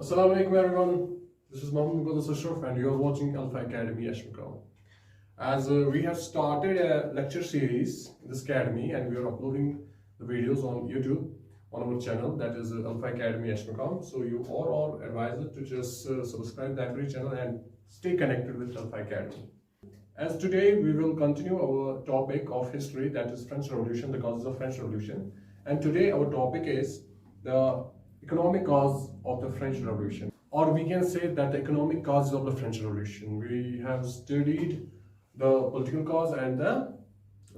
Assalamu alaikum everyone. This is Mohammed Muqaddas Ashraf and you are watching Alpha Academy Ashmikal. As we have started a lecture series in this academy and we are uploading the videos on YouTube on our channel, that is Alpha Academy Ashmikal. So you all are advised to just subscribe that very channel and stay connected with Alpha Academy. As today we will continue our topic of history, that is French Revolution, the causes of French Revolution. And today our topic is the economic cause of the French Revolution, or we can say that the economic cause of the French Revolution. We have studied the political cause and the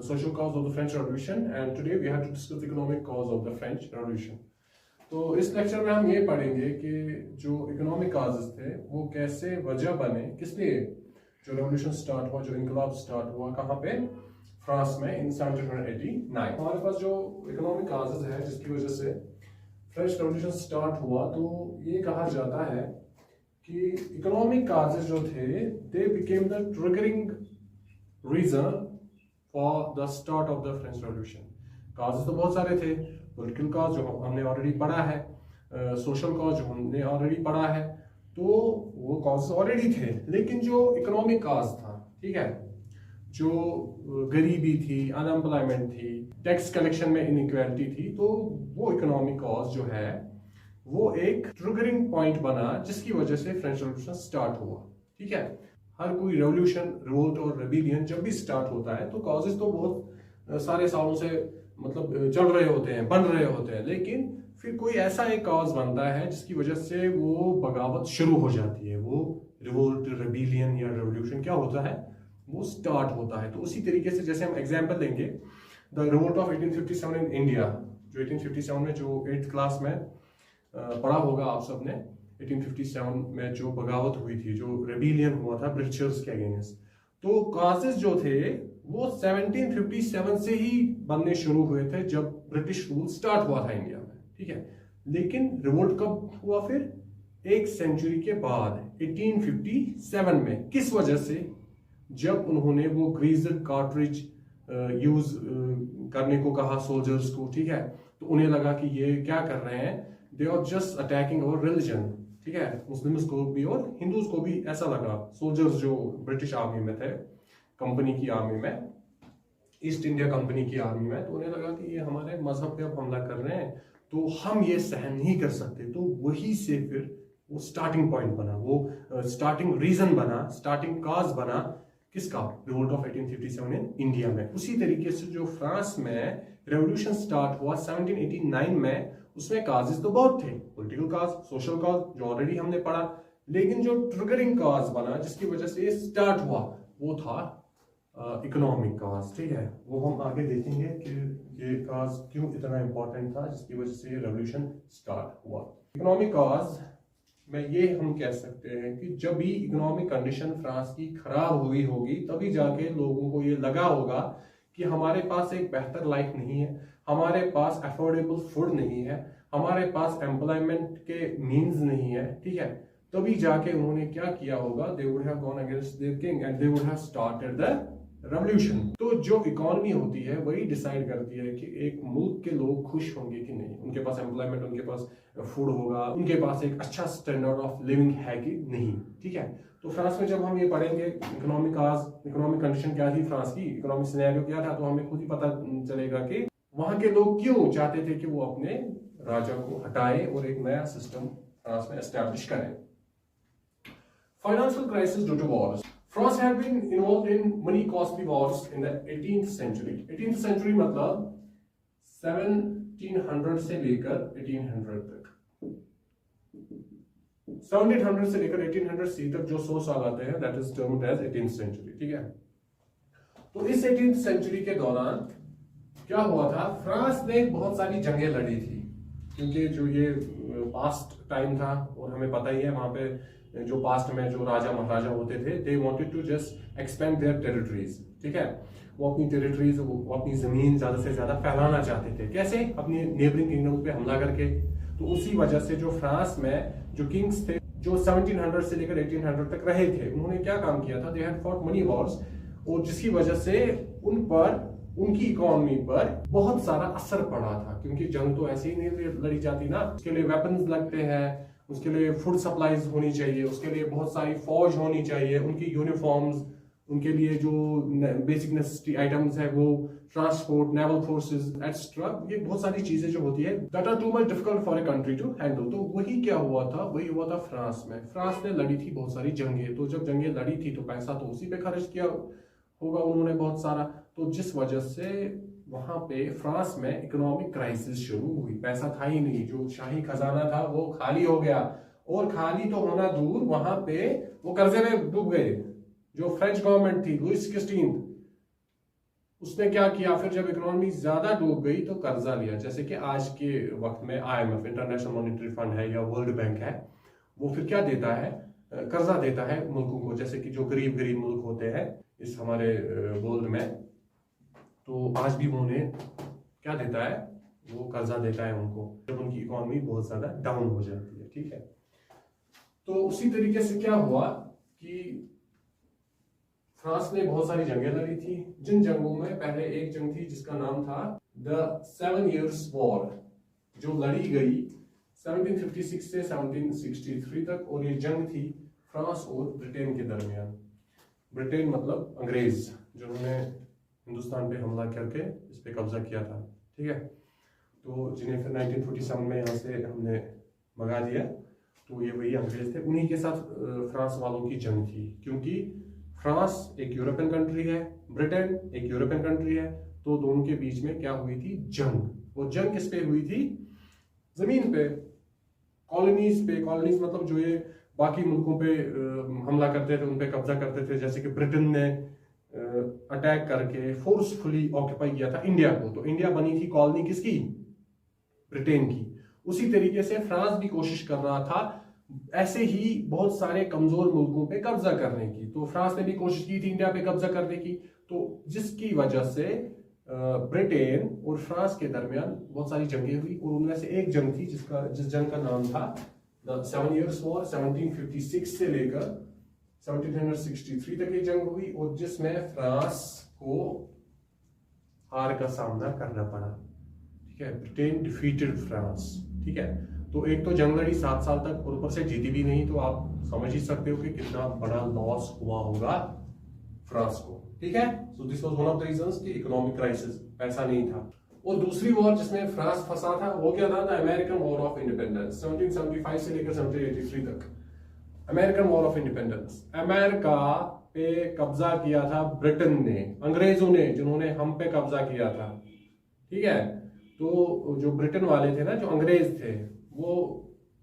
social cause of the French Revolution, and today we have to discuss the economic cause of the French Revolution. तो इस lecture में हम ये पढ़ेंगे कि जो economic causes थे वो कैसे वजह बने, किस लिए जो रेवोल्यूशन स्टार्ट हुआ, जो इनकलाब स्टार्ट हुआ, कहाँ पे, फ्रांस में इन 1789। हमारे पास जो इकोनॉमिक काजेस है जिसकी वजह से फ्रेंच रेवोल्यूशन स्टार्ट हुआ, तो ये कहा जाता है कि इकोनॉमिक काजेस जो थे they became the triggering reason for the start of the French revolution. Causes तो बहुत सारे थे, पॉलिटिकल काज जो हमने ऑलरेडी पढ़ा है, सोशल काज जो हमने ऑलरेडी पढ़ा है, तो वो काजेस ऑलरेडी थे। लेकिन जो इकोनॉमिक काज था, ठीक है, जो गरीबी थी, अनएम्प्लॉयमेंट थी, टैक्स कलेक्शन में इनइक्वालिटी थी, तो वो इकोनॉमिक कॉज जो है वो एक ट्रिगरिंग पॉइंट बना जिसकी वजह से फ्रेंच रेवोल्यूशन स्टार्ट हुआ। ठीक है, हर कोई रेवोल्यूशन, रिवोल्ट और रेबिलियन जब भी स्टार्ट होता है तो कॉजेस तो बहुत सारे सालों से मतलब चल रहे होते हैं, बन रहे होते हैं, लेकिन फिर कोई ऐसा एक कॉज बनता है जिसकी वजह से वो बगावत शुरू हो जाती है, वो रिवोल्ट, रेबिलियन या रेवोल्यूशन क्या होता है, वो स्टार्ट होता है। तो उसी तरीके से जैसे हम एग्जांपल लेंगे the revolt of 1857 in India, जो 1857 में जो 8th क्लास में पढ़ा होगा आप सबने, 1857 में जो बगावत हुई थी, जो रेबिलियन हुआ था ब्रिटिशर्स के अगेंस्ट, तो काजेस जो थे वो 1757 से ही बनने शुरू हुए थे जब ब्रिटिश रूल स्टार्ट हुआ था इंडिया में। ठीक है, लेकिन रिवोल्ट कब हुआ? फिर एक सेंचुरी के बाद 1857 में। किस वजह से? जब उन्होंने वो ग्रीजर कार्ट्रिज यूज करने को कहा सोल्जर्स को, ठीक है, तो उन्हें लगा कि ये क्या कर रहे हैं, they are just attacking our religion. ठीक है, मुस्लिम्स को भी और हिंदूज को भी ऐसा लगा, सोल्जर्स जो ब्रिटिश आर्मी में थे, कंपनी की आर्मी में, ईस्ट इंडिया कंपनी की आर्मी में, तो उन्हें लगा कि ये हमारे मजहब पे अब हमला कर रहे हैं, तो हम ये सहन नहीं कर सकते। तो वही से फिर वो स्टार्टिंग पॉइंट बना, वो स्टार्टिंग रीजन बना, स्टार्टिंग काज बना किसका? रिवोल्ट ऑफ 1857 इन इंडिया में। उसी तरीके से जो फ्रांस में रेवोल्यूशन स्टार्ट हुआ 1789 में, उसमें काजेस तो बहुत थे, पॉलिटिकल काज, सोशल काज जो ऑलरेडी हमने पढ़ा, लेकिन जो ट्रिगरिंग काज बना जिसकी वजह से ये स्टार्ट हुआ वो था इकोनॉमिक काज। ठीक है, वो हम आगे देखेंगे कि ये काज क्यों इतना इंपॉर्टेंट था जिसकी वजह से रेवोल्यूशन स्टार्ट हुआ। इकोनॉमिक काज में ये हम कह सकते हैं कि जब भी इकोनॉमिक कंडीशन फ्रांस की खराब हुई होगी तभी जाके लोगों को ये लगा होगा कि हमारे पास एक बेहतर लाइफ नहीं है, हमारे पास अफोर्डेबल फूड नहीं है, हमारे पास एम्प्लॉयमेंट के मींस नहीं है। ठीक है, तभी जाके उन्होंने क्या किया होगा, they would have gone against their king and they would have started the revolution. तो जो इकोनॉमी होती है वही डिसाइड करती है कि एक मुल्क के लोग खुश होंगे कि नहीं, उनके पास एम्प्लॉयमेंट, उनके पास फूड होगा, उनके पास एक अच्छा स्टैंडर्ड ऑफ लिविंग है कि नहीं। ठीक है, तो फ्रांस में जब हम ये पढ़ेंगे इकोनॉमिक कंडीशन क्या थी फ्रांस की, इकोनॉमिक सिनेरियो क्या था, तो हमें खुद ही पता चलेगा कि वहां के लोग क्यों चाहते थे कि वो अपने राजा को हटाए और एक नया सिस्टम फ्रांस में एस्टैब्लिश करें। Financial crisis due to wars. France had been involved in many costly wars in the 18th century. 18th century मतलब 1700 से लेकर 1800 तक, 1700 से लेकर 1800 सी तक जो 100 साल आते हैं, that is termed as 18th century। ठीक है, तो इस 18th century के दौरान क्या हुआ था, फ्रांस ने बहुत सारी जंगें लड़ी थी, क्योंकि जो ये पास्ट टाइम था और हमें पता ही है वहां पे जो पास्ट में जो राजा महाराजा होते थे, they wanted to just expand their territories. ठीक है, वो अपनी टेरिटरीज, वो अपनी जमीन ज्यादा से ज्यादा फैलाना चाहते थे। कैसे? अपनी नेबरिंग किंगडम पे हमला करके। तो उसी वजह से जो फ्रांस में जो किंग्स थे, जो 1700 से लेकर 1800 तक रहे थे, उन्होंने क्या काम किया था, they had fought money Wars, और जिसकी वजह से उन पर, उनकी इकोनॉमी पर बहुत सारा असर पड़ा था, क्योंकि जंग तो ऐसे ही नहीं लड़ी जाती ना, उसके लिए वेपन्स लगते हैं, उसके लिए फूड सप्लाईज होनी चाहिए, उसके लिए बहुत सारी फौज होनी चाहिए, उनकी यूनिफॉर्म्स, उनके लिए जो बेसिक नेसेसिटी आइटम्स है वो, ट्रांसपोर्ट, नेवल फोर्सेस एक्स्ट्रा, ये बहुत सारी चीजें जो होती है that are too much difficult for a country to handle. तो वही क्या हुआ था, वही हुआ था फ्रांस में। फ्रांस ने लड़ी थी बहुत सारी जंगें, तो जब जंगें लड़ी थी तो पैसा तो उसी पे खर्च किया होगा उन्होंने बहुत सारा, तो जिस वजह से वहां पे फ्रांस में इकोनॉमिक क्राइसिस शुरू हुई। पैसा था ही नहीं, जो शाही खजाना था वो खाली हो गया, और खाली तो होना दूर, वहां पे वो कर्जे में डूब गए। जो फ्रेंच गवर्नमेंट थी, लुइस 16 उसने क्या किया, फिर जब इकोनॉमी ज्यादा डूब गई तो कर्जा लिया। जैसे कि आज के वक्त में IMF, इंटरनेशनल मॉनेटरी फंड है, या वर्ल्ड बैंक है, वो फिर क्या देता है, कर्जा देता है मुल्कों को, जैसे कि जो गरीब गरीब मुल्क होते हैं इस हमारे वर्ल्ड में, तो आज भी वो उन्हें क्या देता है, वो कर्जा देता है उनको, जब उनकी इकोनॉमी बहुत ज्यादा डाउन हो जाती है। ठीक है, तो उसी तरीके से क्या हुआ कि फ्रांस ने बहुत सारी जंगें लड़ी थी, जिन जंगों में पहले एक जंग थी जिसका नाम था द 7 Years वॉर, जो लड़ी गई 1756 से 1763 तक, और ये जंग थी फ्रांस और ब्रिटेन के दरमियान। ब्रिटेन मतलब अंग्रेज, जिन्होंने हिंदुस्तान पे हमला करके इस पे कब्जा किया था। ठीक है, तो जिन्हें फिर 1947 में यहाँ से हमने भगा दिया, तो ये वही अंग्रेज थे, उन्हीं के साथ फ्रांस वालों की जंग थी। क्योंकि फ्रांस एक यूरोपियन कंट्री है, ब्रिटेन एक यूरोपियन कंट्री है, तो दोनों के बीच में क्या हुई थी, जंग। वो जंग किस पे हुई थी, जमीन पे, कॉलोनीज पे। कॉलोनीज मतलब जो ये बाकी मुल्कों पे हमला करते थे, उन पे कब्जा करते थे। जैसे कि ब्रिटेन ने अटैक करके फोर्सफुली ऑक्यूपाई किया था इंडिया को, तो इंडिया बनी थी कॉलोनी किसकी, ब्रिटेन की। उसी तरीके से फ्रांस भी कोशिश कर रहा था ऐसे ही बहुत सारे कमजोर मुल्कों पे कब्जा करने की, तो फ्रांस ने भी कोशिश की थी इंडिया पे कब्जा करने की, तो जिसकी वजह से ब्रिटेन और फ्रांस के दरमियान बहुत सारी जंगें हुई, और उनमें से एक जंग थी जिस जंग का नाम था द 7 Years वॉर। 1756 से लेकर 1763 तक ये जंग हुई, और जिसमें फ्रांस को हार का सामना करना पड़ा। ठीक है, ब्रिटेन डिफीटेड फ्रांस। ठीक है, तो एक तो जंग लड़ी 7 साल तक, और ऊपर से जीती भी नहीं, तो आप समझ ही सकते हो कि कितना बड़ा लॉस हुआ होगा फ्रांस को। ठीक है, so this was one of the reasons कि इकोनॉमिक क्राइसिस, पैसा नहीं था। और दूसरी वॉर जिसमें फ्रांस फंसा था वो क्या था, the American war of independence. 1775 से लेकर 1783 तक American war of independence. America पे कब्जा किया था ब्रिटेन ने, अंग्रेजों ने, जिन्होंने हम पे कब्जा किया था। ठीक है, तो जो ब्रिटेन वाले थे ना, जो अंग्रेज थे, वो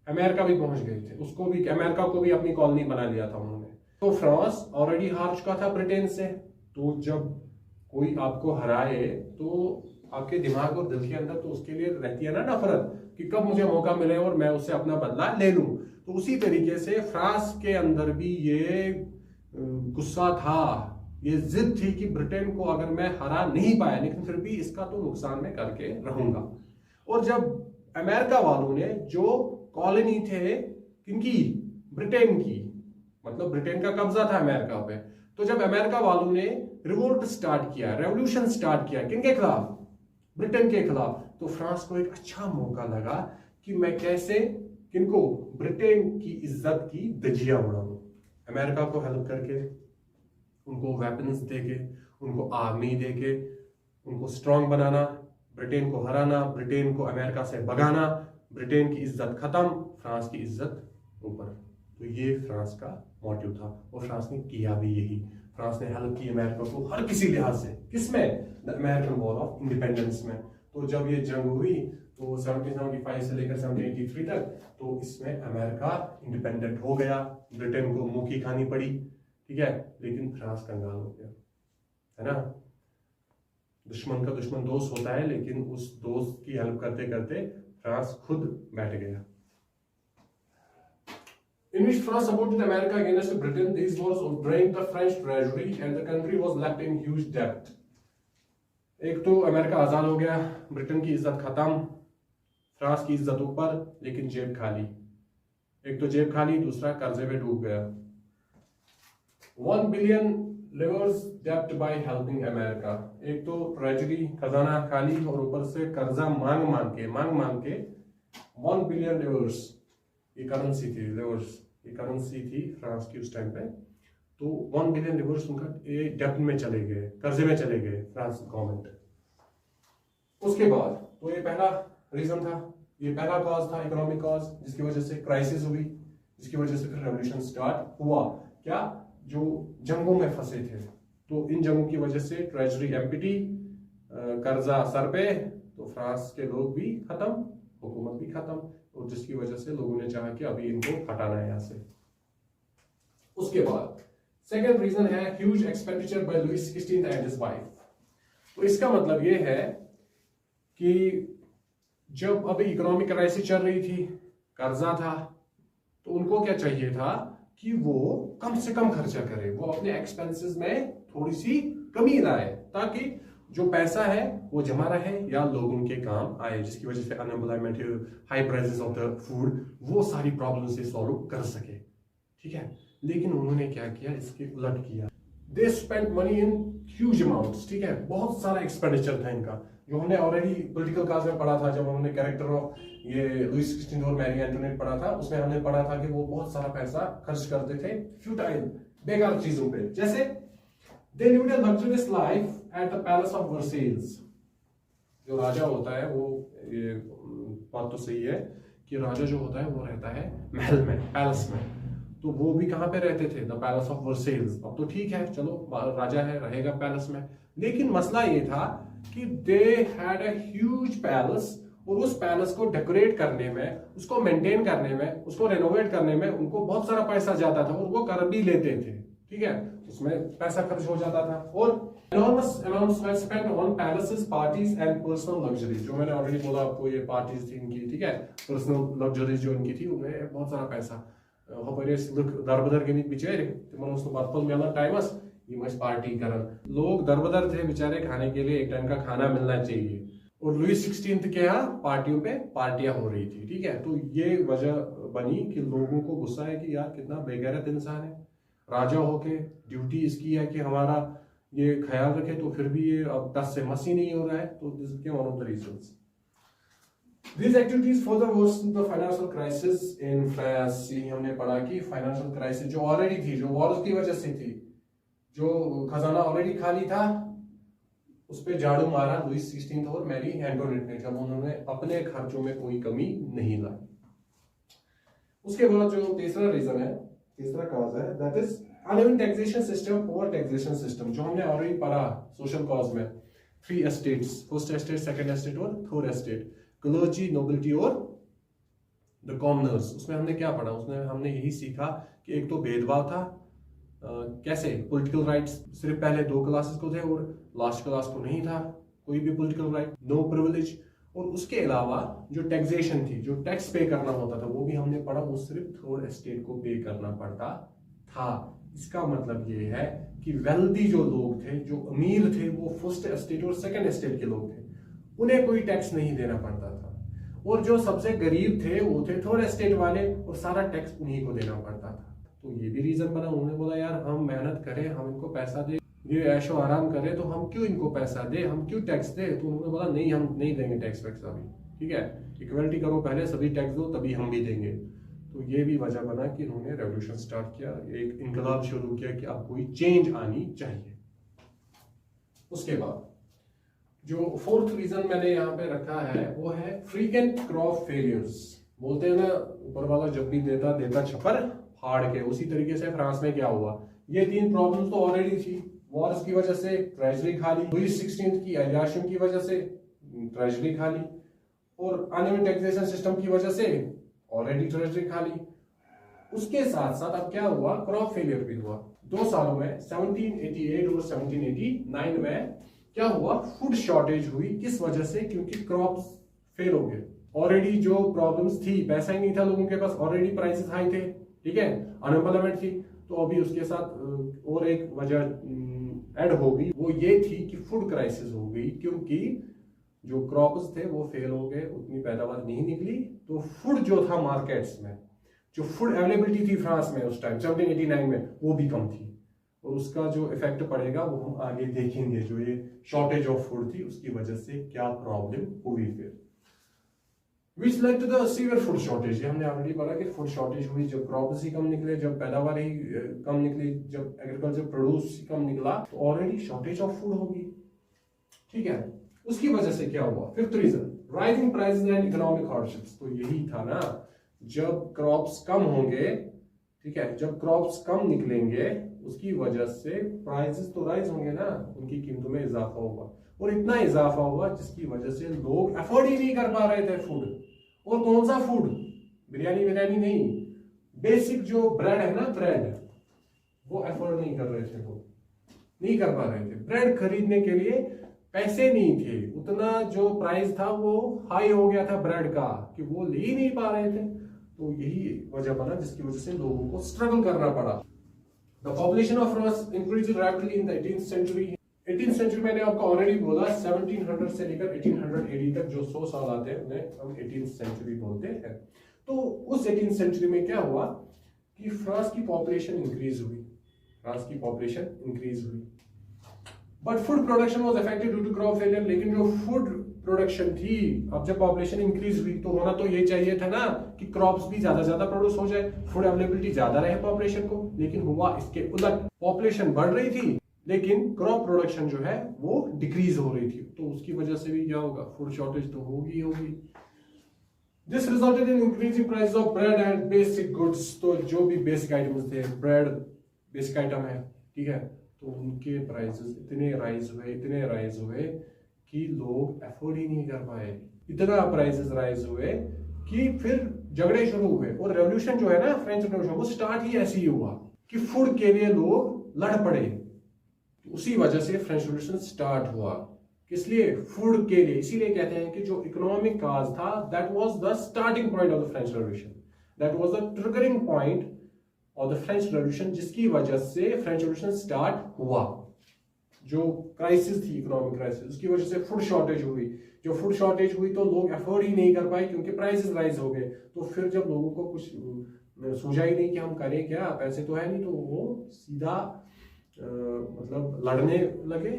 अमेरिका भी पहुंच गए थे, उसको भी, अमेरिका को भी अपनी कॉलोनी बना लिया था उन्होंने। तो फ्रांस ऑलरेडी हार चुका था ब्रिटेन से, तो जब कोई आपको हराए तो आपके दिमाग और दिल के अंदर तो उसके लिए रहती है ना नफरत, कि कब मुझे मौका मिले और मैं उससे अपना बदला ले लूं। तो उसी तरीके से फ्रांस के अंदर भी ये गुस्सा था, ये जिद थी कि ब्रिटेन को अगर मैं हरा नहीं पाया, लेकिन फिर भी इसका तो नुकसान मैं करके रहूंगा। और जब अमेरिका वालों ने, जो कॉलोनी थे किनकी, ब्रिटेन की, मतलब ब्रिटेन का कब्जा था अमेरिका पे, तो जब अमेरिका वालों ने रिवोल्ट स्टार्ट किया, रेवोल्यूशन स्टार्ट किया, किनके खिलाफ, ब्रिटेन के खिलाफ, तो फ्रांस को एक अच्छा मौका लगा कि मैं कैसे किनको, ब्रिटेन की इज्जत की धज्जियां उड़ाऊं। अमेरिका को हेल्प करके, उनको वेपन्स देके, उनको आर्मी देके, उनको स्ट्रांग बनाना, ब्रिटेन को हराना, ब्रिटेन को अमेरिका से भगाना, ब्रिटेन की इज्जत खत्म, फ्रांस की इज्जत ऊपर। तो ये फ्रांस का मोटिव था, और फ्रांस ने किया भी यही। फ्रांस ने हेल्प की अमेरिका को हर किसी लिहाज से, किसमें, the American war of independence में। तो जब ये जंग हुई तो 1775 से लेकर 1783 तक, तो इसमें अमेरिका इंडिपेंडेंट हो गया, ब्रिटेन को मुंह की खानी पड़ी। ठीक है, लेकिन फ्रांस कंगाल हो गया, है ना। दुश्मन का दुश्मन दोस्त होता है, लेकिन उस दोस्त की हेल्प करते करते फ्रांस खुद बैठ गया। In which France supported America against Britain, these wars drained the French treasury and the country was left in huge debt. एक तो अमेरिका आजाद हो गया, ब्रिटेन की इज्जत खत्म, फ्रांस की इज्जत ऊपर, लेकिन जेब खाली। एक तो जेब खाली, दूसरा कर्जे में डूब गया। 1 billion livres debt by helping America। एक तो ट्रेजरी, खजाना खाली, और ऊपर से कर्जा मांग मांग के 1 billion livres ये करेंसी थी लिवर्स, ये करेंसी थी फ्रांस की उस टाइम पे। तो 1 बिलियन लिवर्स उनका ये डेब्ट में चले गए, कर्जे में चले गए फ्रांस गवर्नमेंट। उसके बाद तो ये पहला रीजन था, ये पहला कॉज था, इकोनॉमिक कॉज, जिसकी वजह से क्राइसिस हुई, जिसकी वजह से फिर रेवोल्यूशन स्टार्ट हुआ। क्या, जो जंगों में फंसे थे, तो इन जंगों की वजह से ट्रेजरी एम्प्टी, कर्जा सर पे, तो फ्रांस के लोग भी खत्म, हुकूमत भी खत्म, और जिसकी वजह से लोगों ने चाहा कि अभी इनको हटाना है यहाँ से। उसके बाद सेकेंड रीजन है huge expenditure by Louis 16 and his wife. तो इसका मतलब ये है कि जब अभी इकोनॉमिक क्राइसिस चल रही थी, कर्जा था, तो उनको क्या चाहिए था कि वो कम से कम खर्चा करे, वो अपने एक्सपेंसेस में थोड़ी सी कमी लाए, ताकि जो पैसा है वो जमा रहे या लोगों के काम आए, जिसकी वजह से unemployment, high prices of the food, वो सारी प्रॉब्लम से सॉल्व कर सके। ठीक है, लेकिन उन्होंने क्या किया, इसके उलट किया। They spend money in huge amounts. ठीक है, बहुत सारा एक्सपेंडिचर था इनका, जो हमने ऑलरेडी पॉलिटिकल काज में पढ़ा था, जब हमने कैरेक्टर ऑफ ये लुइस 16 और मैरी एंटोनेट पढ़ा था, उसमें हमने पढ़ा था कि वो बहुत सारा पैसा खर्च करते थे फ्यूटाइल, बेकार चीजों पे। जैसे they lived a luxurious life at the palace of Versailles. जो राजा होता है वो, ये बात तो सही है कि राजा जो होता है वो रहता है महल में, पैलेस में, तो वो भी कहां पे रहते थे, द पैलेस ऑफ वर्सेल्स। अब तो ठीक है, चलो राजा है, रहेगा पैलेस में, लेकिन मसला ये था कि they had a huge palace, और उस पैलेस को डेकोरेट करने में, उसको मेंटेन करने में, उसको रेनोवेट करने में उनको बहुत सारा पैसा जाता था, और वो कर भी लेते थे। ठीक है, उसमें पैसा खर्च हो जाता था, और enormous amounts were spent on palaces, parties and personal luxuries। जो मैंने ऑलरेडी बोला आपको, ये पार्टीज थी इनकी, ठीक है, पर्सनल लग्जरीज जो इनकी थी, उनमें बहुत सारा पैसा। दरबदर गमित बिचारे, तिमन उस बर्तन मिलना टाइमस, ये पार्टी करन, लोग दरबदर थे बेचारे, खाने के लिए एक टाइम का खाना मिलना चाहिए, और लुइस 16 के यहाँ पार्टियों पे पार्टियां हो रही थी। ठीक है, तो ये वजह बनी कि लोगों को गुस्सा है कि यार कितना बेगैरत इंसान है, राजा होके ड्यूटी इसकी है कि हमारा ये ख्याल रखे, तो फिर भी ये अब 10 से मसी नहीं हो रहा है। तो this is one of the reasons. These activities further worsened the financial crisis in France। हमने पढ़ा कि फाइनेंशियल क्राइसिस जो ऑलरेडी थी, जो वॉर्स की वजह से थी, जो खजाना ऑलरेडी खाली था, उस पे झाड़ू मारा लुइस 16 और मैरी एंटोनेट ने, जब उन्होंने अपने खर्चों में कोई कमी नहीं लाई। उसके बाद जो तीसरा रीजन है, तीसरा कॉज है, that is uneven taxation system, poor taxation system, जो हमने ऑलरेडी पढ़ा सोशल कॉज में। 3 estates, first estate, second estate और थर्ड एस्टेट, क्लर्जी, नोबिलिटी और द कॉमनर्स। उसमें हमने क्या पढ़ा, उसमें हमने यही सीखा कि एक तो भेदभाव था, कैसे पॉलिटिकल राइट्स सिर्फ पहले 2 क्लासेस को थे और लास्ट क्लास को नहीं था कोई भी पॉलिटिकल राइट, नो प्रिविलेज। और उसके अलावा जो टैक्सेशन थी, जो टैक्स पे करना होता था, वो भी हमने पढ़ा, वो सिर्फ थर्ड एस्टेट को पे करना पड़ता था। इसका मतलब ये है कि वेल्दी जो लोग थे, जो अमीर थे, वो फर्स्ट एस्टेट और सेकंड एस्टेट के लोग थे, उन्हें कोई टैक्स नहीं देना पड़ता था, और जो सबसे गरीब थे वो थे थर्ड एस्टेट वाले, और सारा टैक्स उन्हीं को देना पड़ता था। तो ये भी रीजन बना, उन्होंने बोला यार हम मेहनत करें, हम इनको पैसा दे, ये ऐशो आराम करे, तो हम क्यों इनको पैसा दे, हम क्यों टैक्स दे। तो उन्होंने बोला नहीं, हम नहीं देंगे टैक्स वैक्स अभी, ठीक है, इक्वलिटी करो पहले, सभी टैक्स दो, तभी हम भी देंगे। तो ये भी वजह बना कि उन्होंने रेवोल्यूशन स्टार्ट किया, एक इनकलाब शुरू किया कि अब कोई चेंज आनी चाहिए। उसके बाद जो फोर्थ रीजन मैंने यहाँ पे रखा है वो है फ्रीक्वेंट क्रॉप फेलियर्स। बोलते हैं ना, ऊपर वाला जब भी देता देता छप्पर फाड़ के, उसी तरीके से फ्रांस में क्या हुआ, ये 3 प्रॉब्लम्स तो ऑलरेडी थी, वॉर्स की वजह से ट्रेजरी खाली, लुइस 16 की एलियाशन की वजह से ट्रेजरी खाली, और अनइवन टैक्सेशन सिस्टम की वजह से ऑलरेडी ट्रेजरी खाली। उसके साथ साथ अब क्या हुआ, क्रॉप फेलियर भी हुआ 2 सालों में, 1788 और 1789 में क्या हुआ, फूड शॉर्टेज हुई। किस वजह से, क्योंकि क्रॉप्स फेल हो गए। ऑलरेडी जो प्रॉब्लम्स थी, पैसा ही नहीं था लोगों के पास, ऑलरेडी प्राइसेस हाई थे, ठीक है, अनएम्प्लॉयमेंट थी, तो अभी उसके साथ और एक वजह ऐड हो गई, वो ये थी कि फूड क्राइसिस हो गई, क्योंकि जो क्रॉप्स थे वो फेल हो गए, उतनी पैदावार नहीं निकली, तो फूड जो था मार्केट्स में, जो फूड अवेलेबिलिटी थी फ्रांस में उस टाइम 1789 में, वो भी कम थी, और उसका जो इफेक्ट पड़ेगा वो हम आगे देखेंगे। जो ये शॉर्टेज ऑफ फूड थी उसकी वजह से क्या प्रॉब्लम हुई। फिर Which led to the severe food shortage। ये हमने ऑलरेडी पढ़ा कि फूड शॉर्टेज हुई जब क्रॉप्स ही कम निकले, जब पैदावार ही कम निकली, जब एग्रीकल्चर प्रोड्यूस ही कम निकला तो ऑलरेडी शॉर्टेज ऑफ फूड होगी। ठीक है, उसकी वजह से क्या हुआ? Fifth reason, rising prices and economic hardships. तो यही था ना, जब क्रॉप्स कम होंगे, ठीक है, जब क्रॉप्स कम निकलेंगे उसकी वजह से प्राइसेस तो राइज होंगे ना, उनकी कीमतों में इजाफा होगा, और इतना इजाफा हुआ जिसकी वजह से लोग अफोर्ड ही नहीं कर पा रहे थे फूड। और कौन सा फूड? बिरयानी बिरयानी नहीं, बेसिक जो ब्रेड है ना, ब्रेड, वो अफोर्ड नहीं कर रहे थे, वो नहीं कर पा रहे थे। ब्रेड खरीदने के लिए पैसे नहीं थे, उतना जो प्राइस था वो हाई हो गया था ब्रेड का कि वो ले ही नहीं पा रहे थे। तो यही वजह बना जिसकी वजह से लोगों को स्ट्रगल करना पड़ा। The population of France increase rapidly in the 18th century. 18th century मैंने आपको ऑलरेडी बोला, 1700 से लेकर 1800 AD तक जो 100 साल आते हैं उन्हें हम 18th सेंचुरी बोलते हैं। तो उस 18th सेंचुरी में क्या हुआ कि फ्रांस की पॉपुलेशन इंक्रीज हुई, फ्रांस की पॉपुलेशन इंक्रीज हुई, but food production was affected due to crop failure. लेकिन जो फूड प्रोडक्शन थी, अब जब पॉपुलेशन इंक्रीज हुई तो होना तो ये चाहिए था ना कि क्रॉप्स भी ज्यादा प्रोड्यूस हो जाए, फूड अवेलेबिलिटी ज्यादा रहे पॉपुलेशन को। लेकिन हुआ इसके उलट, पॉपुलेशन बढ़ रही थी लेकिन क्रॉप प्रोडक्शन जो है वो डिक्रीज हो रही थी। तो उसकी वजह से भी क्या होगा? फूड शॉर्टेज तो होगी। This resulted in increasing price of bread and basic goods. तो जो भी बेसिक आइटम्स थे, ब्रेड बेसिक आइटम है, ठीक है, तो उनके प्राइसेस इतने राइज हुए कि लोग अफोर्ड ही नहीं कर पाए। इतना प्राइसेस राइज हुए कि फिर झगड़े शुरू हुए। और रेवोल्यूशन जो है ना, फ्रेंच रेवोल्यूशन, वो स्टार्ट ही ऐसे ही हुआ कि फूड के लिए लोग लड़ पड़े। उसी वजह से फ्रेंच रेवोल्यूशन स्टार्ट हुआ। किस लिए? फूड के लिए। इसीलिए कहते हैं कि जो इकोनॉमिक काज था, that was the starting point of the French revolution, that was the triggering point of the French revolution, जिसकी वजह से फ्रेंच रेवोल्यूशन स्टार्ट हुआ। जो क्राइसिस थी, इकोनॉमिक क्राइसिस, उसकी वजह से फूड शॉर्टेज हुई। जो फूड शॉर्टेज हुई तो लोग अफोर्ड ही नहीं कर पाए क्योंकि प्राइसेस राइज हो गए। तो फिर जब लोगों को कुछ सूझा ही नहीं कि हम करें क्या, पैसे तो है नहीं, तो वो सीधा मतलब लड़ने लगे।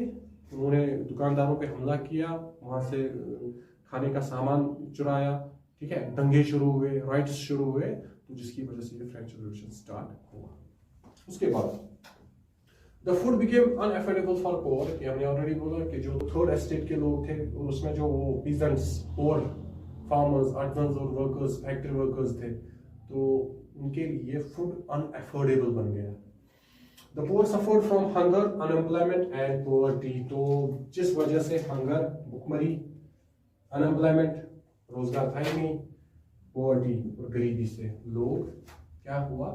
उन्होंने दुकानदारों पे हमला किया, वहां से खाने का सामान चुराया, ठीक है, दंगे शुरू हुए, राइट्स शुरू हुए, तो जिसकी वजह से ये फ्रेंच रेवोल्यूशन स्टार्ट हुआ। उसके बाद the food became unaffordable for poor. ये हमने ऑलरेडी बोला कि जो थर्ड एस्टेट के लोग थे, उसमें जो वो पीजेंट्स, पुअर फार्मर्स, आर्टिजन्स और वर्कर्स, फैक्ट्री वर्कर्स थे, तो उनके लिए फूड अनअफोर्डेबल बन गया। The poor suffered from hunger, unemployment and poverty। तो जिस वजह से हंगर, भुखमरी, अनएम्प्लॉयमेंट, रोजगार था ही नहीं, पॉवर्टी और गरीबी से लोग क्या हुआ,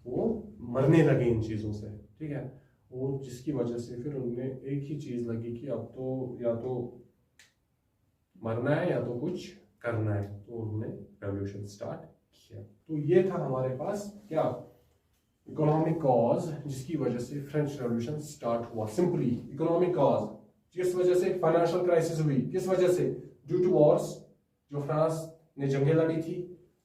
वो मरने लगे इन चीजों से, ठीक है। और जिसकी वजह से फिर उनमें एक ही चीज लगी कि अब तो या तो मरना है या तो कुछ करना है, तो उन्होंने रेवोल्यूशन स्टार्ट किया। तो ये था हमारे पास क्या, इकोनॉमिक कॉज, जिसकी वजह से फ्रेंच रेवोल्यूशन स्टार्ट हुआ। सिंपली इकोनॉमिक कॉज, जिस वजह से फाइनेंशियल क्राइसिस हुई, किस वजह से? ड्यू टू वॉर्स, जो फ्रांस ने जंगें लड़ी थी।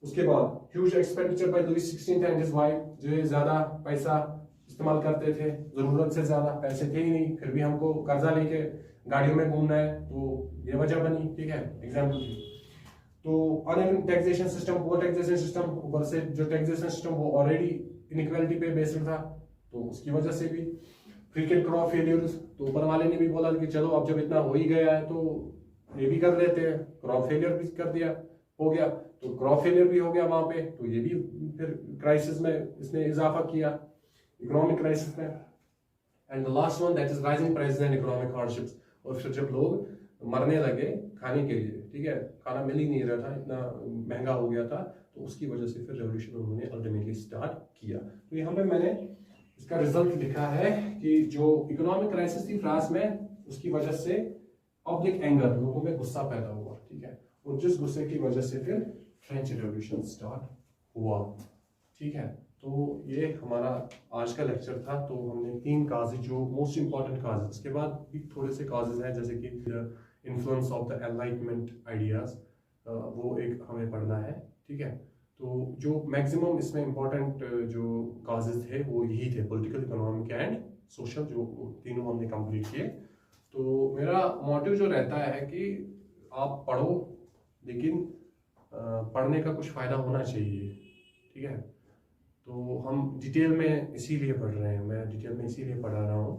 उसके बाद huge expenditure bye Louis 16 and his wife, जो ज्यादा पैसा इस्तेमाल करते थे, जरूरत से ज्यादा, पैसे थे ही नहीं, फिर भी हमको कर्जा लेके गाड़ियों में घूमना है, तो ये वजह बनी, ठीक है, एग्जाम्पल थी। तो uneven taxation system, poor taxation system, ऊपर से जो टैक्सेशन सिस्टम वो ऑलरेडी इनइक्वालिटी पे बेस्ड था, तो उसकी वजह से भी। फ्रीक्वेंट क्रॉप फेलियर्स, तो ऊपर वाले ने भी बोला कि चलो अब जब इतना हो ही गया है तो ये भी कर लेते हैं, क्रॉप फेलियर भी कर दिया, हो गया, तो क्रॉप फेलियर भी हो गया वहां पे, तो ये भी फिर क्राइसिस में इसने इजाफा किया, इकोनॉमिक क्राइसिस में। And the last one, that is rising prices and economic hardships. और फिर जब लोग मरने लगे खाने के लिए, ठीक है, खाना मिल ही नहीं रहा था, इतना महंगा हो गया था, तो उसकी वजह से फिर रेवोल्यूशन उन्होंने अल्टीमेटली स्टार्ट किया। तो यहाँ पे मैंने इसका रिजल्ट लिखा है कि जो इकोनॉमिक क्राइसिस थी फ्रांस में, उसकी वजह से पब्लिक एंगर, लोगों में गुस्सा पैदा हुआ, ठीक है, और जिस गुस्से की वजह से फिर फ्रेंच रेवोल्यूशन स्टार्ट हुआ, ठीक है। तो ये हमारा आज का लेक्चर था। तो हमने 3 काजेज, जो मोस्ट इंपॉर्टेंट काजेज, उसके बाद भी थोड़े से काजेज हैं, जैसे कि influence of the enlightenment ideas, वो एक हमें पढ़ना है, ठीक है। तो जो मैक्सिमम इसमें इंपॉर्टेंट जो काजेज थे वो यही थे, पॉलिटिकल, इकोनॉमिक एंड सोशल, जो तीनों हमने कंप्लीट किए। तो मेरा मोटिव जो रहता है कि आप पढ़ो, लेकिन पढ़ने का कुछ फ़ायदा होना चाहिए, ठीक है। तो हम डिटेल में इसीलिए पढ़ रहे हैं, मैं डिटेल में इसीलिए पढ़ा रहा हूँ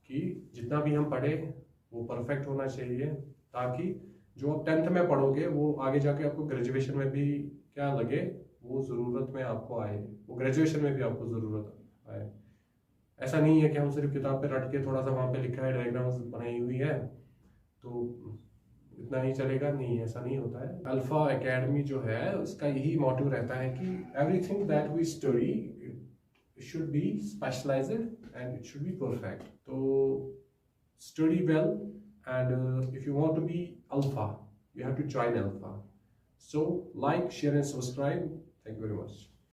कि जितना भी हम पढ़े वो परफेक्ट होना चाहिए, ताकि जो आप 10th में पढ़ोगे वो आगे जाके आपको ग्रेजुएशन में भी क्या लगे, वो ज़रूरत में आपको आए, वो ग्रेजुएशन में भी आपको ज़रूरत आए। ऐसा नहीं है कि हम सिर्फ किताब पे रट के थोड़ा सा वहाँ पे लिखा है, डायग्राम्स बनाई हुई है तो इतना ही चलेगा, नहीं, ऐसा नहीं होता है। अल्फा एकेडमी जो है उसका यही मोटिव रहता है कि everything that we study should be specialized and it should be perfect. So study well, and if you want to be alpha, you have to join alpha. So like, share and subscribe. Thank you very much.